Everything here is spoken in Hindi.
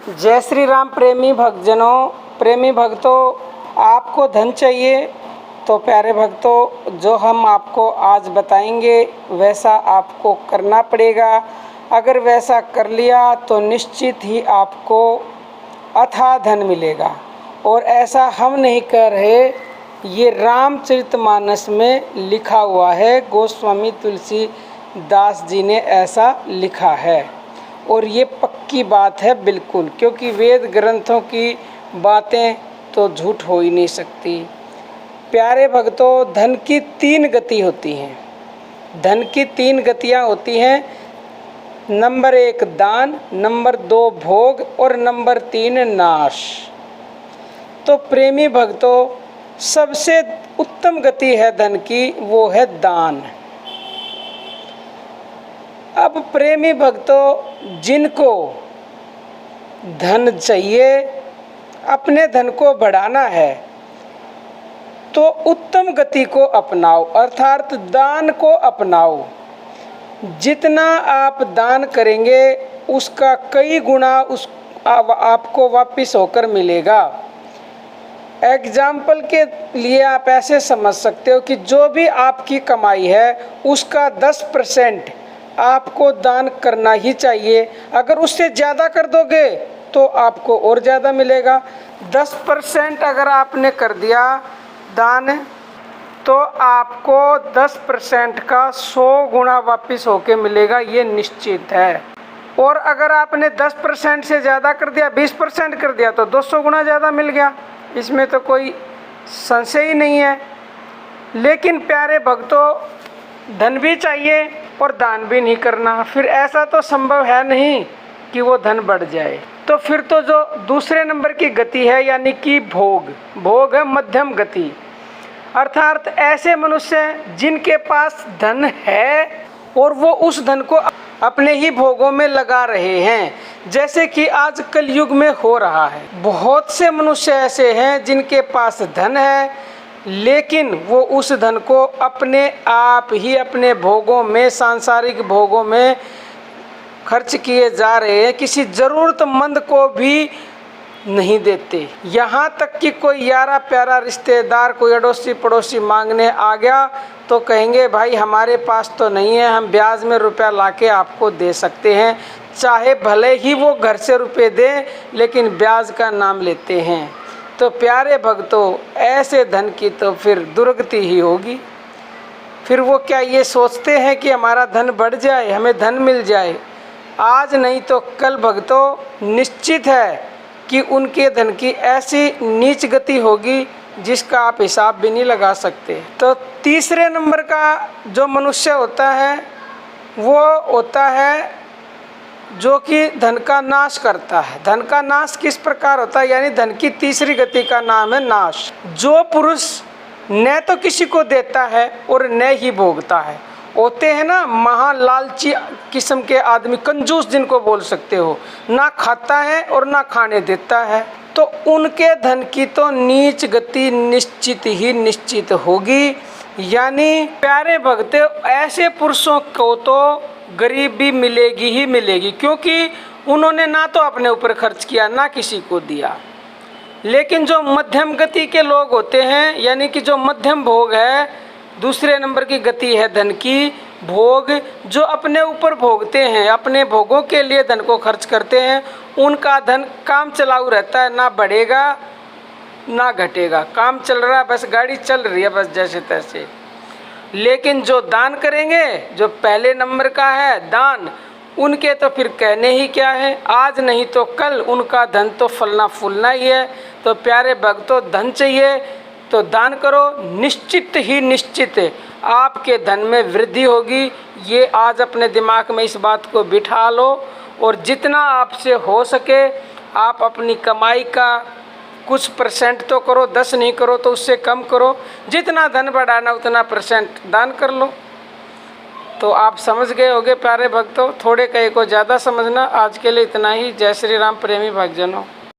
जय श्री राम प्रेमी भक्तों, आपको धन चाहिए तो प्यारे भक्तों, जो हम आपको आज बताएंगे वैसा आपको करना पड़ेगा। अगर वैसा कर लिया तो निश्चित ही आपको अथाह धन मिलेगा। और ऐसा हम नहीं कर रहे, ये रामचरितमानस में लिखा हुआ है। गोस्वामी तुलसीदास जी ने ऐसा लिखा है और ये पक्की बात है बिल्कुल, क्योंकि वेद ग्रंथों की बातें तो झूठ हो ही नहीं सकती। प्यारे भक्तों, धन की 3 गति होती हैं। धन की 3 गतियाँ होती हैं। नंबर 1 दान, नंबर 2 भोग और नंबर 3 नाश। तो प्रेमी भक्तों, सबसे उत्तम गति है धन की, वो है दान। अब प्रेमी भक्तों, जिनको धन चाहिए, अपने धन को बढ़ाना है, तो उत्तम गति को अपनाओ, अर्थात दान को अपनाओ। जितना आप दान करेंगे उसका कई गुना आपको वापस होकर मिलेगा। एग्जाम्पल के लिए आप ऐसे समझ सकते हो कि जो भी आपकी कमाई है उसका 10% आपको दान करना ही चाहिए। अगर उससे ज़्यादा कर दोगे तो आपको और ज़्यादा मिलेगा। 10% अगर आपने कर दिया दान, तो आपको 10% का 100 गुना वापस होके मिलेगा, ये निश्चित है। और अगर आपने 10% से ज़्यादा कर दिया, 20% कर दिया, तो 200 गुना ज़्यादा मिल गया। इसमें तो कोई संशय ही नहीं है। लेकिन प्यारे भक्तों, धन भी चाहिए और दान भी नहीं करना, फिर ऐसा तो संभव है नहीं कि वो धन बढ़ जाए। तो फिर तो जो दूसरे नंबर की गति है, यानी कि भोग है मध्यम गति। अर्थात ऐसे मनुष्य जिनके पास धन है और वो उस धन को अपने ही भोगों में लगा रहे हैं, जैसे कि आज कलयुग में हो रहा है। बहुत से मनुष्य ऐसे हैं जिनके पास धन है, लेकिन वो उस धन को अपने आप ही अपने भोगों में, सांसारिक भोगों में खर्च किए जा रहे हैं, किसी ज़रूरतमंद को भी नहीं देते। यहाँ तक कि कोई यारा प्यारा रिश्तेदार, कोई अड़ोसी पड़ोसी मांगने आ गया तो कहेंगे भाई हमारे पास तो नहीं है, हम ब्याज में रुपया लाके आपको दे सकते हैं। चाहे भले ही वो घर से रुपये दें, लेकिन ब्याज का नाम लेते हैं। तो प्यारे भक्तों, ऐसे धन की तो फिर दुर्गति ही होगी। फिर वो क्या ये सोचते हैं कि हमारा धन बढ़ जाए, हमें धन मिल जाए? आज नहीं तो कल भक्तों, निश्चित है कि उनके धन की ऐसी नीच गति होगी जिसका आप हिसाब भी नहीं लगा सकते। तो तीसरे नंबर का जो मनुष्य होता है, वो होता है जो कि धन का नाश करता है। धन का नाश किस प्रकार होता है, यानी धन की तीसरी गति का नाम है नाश। जो पुरुष न तो किसी को देता है और न ही भोगता है, होते हैं ना महालालची किस्म के आदमी, कंजूस जिनको बोल सकते हो, ना खाता है और ना खाने देता है, तो उनके धन की तो नीच गति निश्चित होगी। यानी प्यारे भक्तों, ऐसे पुरुषों को तो गरीबी मिलेगी ही मिलेगी, क्योंकि उन्होंने ना तो अपने ऊपर खर्च किया, ना किसी को दिया। लेकिन जो मध्यम गति के लोग होते हैं, यानी कि जो मध्यम भोग है, दूसरे नंबर की गति है धन की भोग, जो अपने ऊपर भोगते हैं, अपने भोगों के लिए धन को खर्च करते हैं, उनका धन काम चलाऊ रहता है, ना बढ़ेगा ना घटेगा। काम चल रहा है, बस गाड़ी चल रही है, बस जैसे तैसे। लेकिन जो दान करेंगे, जो पहले नंबर का है दान, उनके तो फिर कहने ही क्या है, आज नहीं तो कल उनका धन तो फलना फूलना ही है। तो प्यारे भक्तों, धन चाहिए तो दान करो, निश्चित आपके धन में वृद्धि होगी। ये आज अपने दिमाग में इस बात को बिठा लो, और जितना आपसे हो सके आप अपनी कमाई का कुछ % तो करो, 10 नहीं करो तो उससे कम करो। जितना धन बढ़ाना उतना % दान कर लो। तो आप समझ गए होंगे प्यारे भक्तों, थोड़े कहे को ज़्यादा समझना। आज के लिए इतना ही। जय श्री राम प्रेमी भक्तजनों।